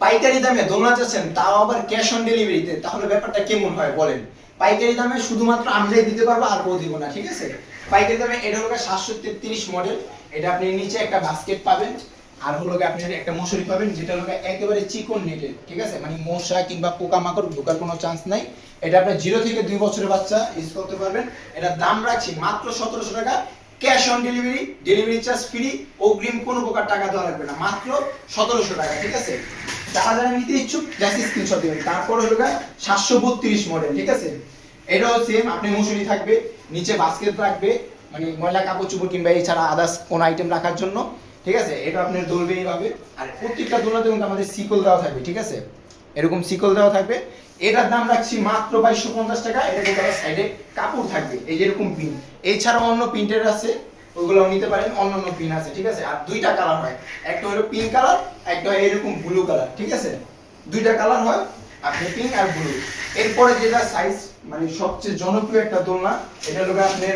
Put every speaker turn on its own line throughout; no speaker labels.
পাইকারি দামে দোলনা চাচ্ছেন, তাও আবার ক্যাশ অন ডেলিভারিতে, তাহলে ব্যাপারটা কেমন হয় বলেন? পাইকারি দামে শুধুমাত্র আমরাই দিতে পারবো, আর কেউ দিব না, ঠিক আছে? পাইকারি দামে এটা হলো 733 মডেল। এটা আপনি নিচে একটা বাস্কেট পাবেন, আর হলো আপনি একটা মশারি পাবেন, যেটা হলো একেবারে চিকন নেটের, ঠিক আছে? মানে মশা কিংবা পোকামাকড় ঢোকার কোনো চান্স নাই। এটা আপনি 0 থেকে 2 বছরের বাচ্চা ইউজ করতে পারবেন। এটার দাম রাখছি মাত্র 1700 টাকা, cash on delivery, delivery charge free, অগ্রিম কোনো প্রকার টাকা দেওয়া লাগবে না, মাত্র 1700 টাকা, ঠিক আছে? যারা যারা নিতে ইচ্ছুক জাস্ট স্ক্রিনশট দিবেন। তারপর হলো 732 মডেল, ঠিক আছে? এটাও সেম, আপনি মশারি থাকবে, নিচে বাস্কেট রাখবে, মানে ময়লা কাপড় চোপড় কিংবা এছাড়া আদার্স কোন আইটেম রাখার জন্য, ঠিক আছে? এটা আপনার দৌড়বে এইভাবে। আর প্রত্যেকটা দোলনাতে কিন্তু আমাদের সিকল দেওয়া থাকবে, ঠিক আছে? এরকম সিকল দেওয়া থাকবে। এটার দাম রাখছি মাত্র 2250 টাকা। এটা কিন্তু সাইডে কাপড় থাকবে, এই যে এরকম পিন। এছাড়াও অন্য প্রিন্টের আছে, ওইগুলোও নিতে পারেন, অন্যান্য পিন আছে, ঠিক আছে? আর দুইটা কালার হয়, একটা হলো পিঙ্ক কালার, একটা হয় এরকম ব্লু কালার, ঠিক আছে? দুইটা কালার হয়, আপনি পিঙ্ক আর ব্লু। এরপরে যেটা সাইজ মানে সবচেয়ে জনপ্রিয় একটা দোলনা, এটা হলো আপনার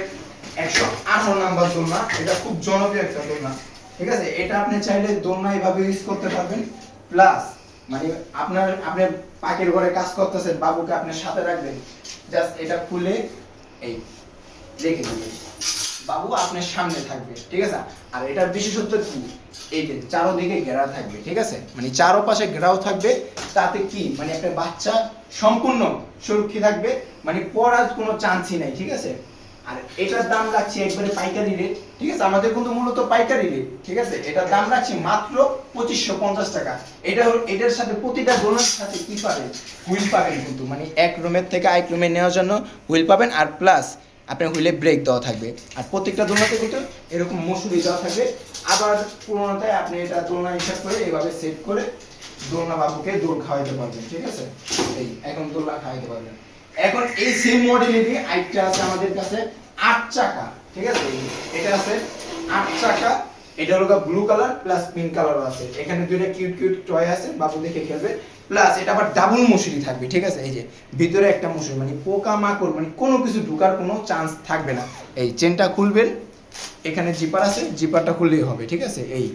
118 নাম্বার দোলনা। এটা খুব জনপ্রিয় একটা দোলনা, ঠিক আছে? এটা আপনি চাইলে দোলনা এভাবে ইউজ করতে পারবেন। প্লাস মানে আপনি পাকের ঘরে কাজ করতেছেন, বাবুকে আপনার সাথে রাখবেন, জাস্ট এটা খুলে এই রেখে দিবেন, বাবু আপনার সামনে থাকবে, ঠিক আছে? আর এটার বিশেষত্ব কি, এই যে চারোদিকে ঘেরা থাকবে, ঠিক আছে? মানে চারপাশে ঘেরাও থাকবে, তাতে কি মানে একটা বাচ্চা সম্পূর্ণ সুরক্ষিত থাকবে, মানে পড়ার কোনো চান্সই নাই, ঠিক আছে? আর এটার দাম রাখছি একবারে পাইকারি রেট, ঠিক আছে? আমাদের কিন্তু মূলত পাইকারি রেট, ঠিক আছে? এটার দাম রাখছি মাত্র 2550 টাকা। এটা হলো, এটার সাথে প্রতিটা দোলনার সাথে কি পাবেন, হুইল পাবেন কিন্তু, মানে এক রুমের থেকে আরেক রুমে নেওয়ার জন্য হুইল পাবেন। আর প্লাস আপনার হুইলে ব্রেক দেওয়া থাকবে। আর প্রত্যেকটা দোলনাতে কিন্তু এরকম মশুরি দেওয়া থাকবে। আবার পুরোনোটায় আপনি এটা দোলনা হিসাব করে এইভাবে সেট করে দোলনা বাবুকে দোল খাওয়াইতে পারবেন, ঠিক আছে? এই এখন দোলনা খাওয়াইতে পারবেন। এখন এই সেম মডেলেরই আরেকটা আছে আমাদের কাছে 8 চাকা, ঠিক আছে? এটা আছে 8 চাকা। এটা হলো ব্লু কালার প্লাস পিঙ্ক কালারও আছে। এখানে দুইটা কিউট কিউট টয় আছে, বাবু দেখে খেলবে। প্লাস এটা আবার ডাবল মশুরি থাকবে, ঠিক আছে? এই যে ভিতরে একটা মশুরি, মানে পোকা মাকড় মানে কোনো কিছু ঢোকার কোনো চান্স থাকবে না। এই চেনটা খুলবেন, এখানে জিপার আছে, জিপারটা খুললেই হবে, ঠিক আছে? এই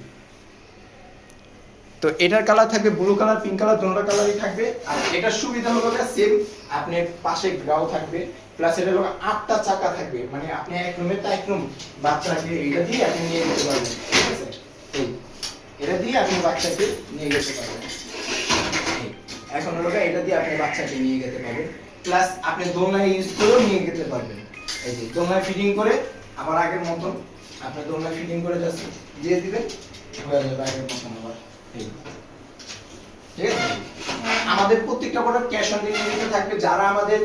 তো এটার কালার থাকবে ব্লু কালার, পিঙ্ক কালার, দুটোটা কালারই থাকবে। আর এটার সুবিধা হলো সেম, আপনার পাশে গ্রাও থাকবে, প্লাস এটা হলো 8টা চাকা থাকবে, মানে আপনি এক রুমে তা এক রুম বাচ্চাকে এটা দিয়ে আপনি নিয়ে যেতে পারবেন, ঠিক আছে? এই এটা দিয়ে আপনি বাচ্চাকে নিয়ে যেতে পারবেন। এখন হলো এটা দিয়ে আপনি বাচ্চাকে নিয়ে যেতে পারবেন, প্লাস আপনি দোলনায় ইউজ করেও নিয়ে যেতে পারবেন। এই যে দোলনায় ফিটিং করে আবার আগের মতন আপনি দোলনায় ফিটিং করে জাস্ট দিয়ে দিবেন, হয়ে যাবে আগের মতন আবার। ঠিক আছে? আমাদের প্রত্যেকটা প্রোডাক্ট ক্যাশ অন ডেলিভারিতে থাকবে। যারা আমাদের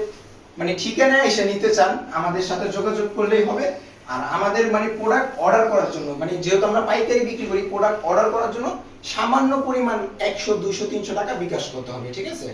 মানে ঠিকানায় এসে নিতে চান, আমাদের সাথে যোগাযোগ করলেই হবে। আর আমাদের মানে প্রোডাক্ট অর্ডার করার জন্য, মানে যেহেতু আমরা পাইকারি বিক্রি করি, প্রোডাক্ট অর্ডার করার জন্য সামান্য পরিমাণ 100 200 300 টাকা বিকাশ করতে হবে, ঠিক আছে?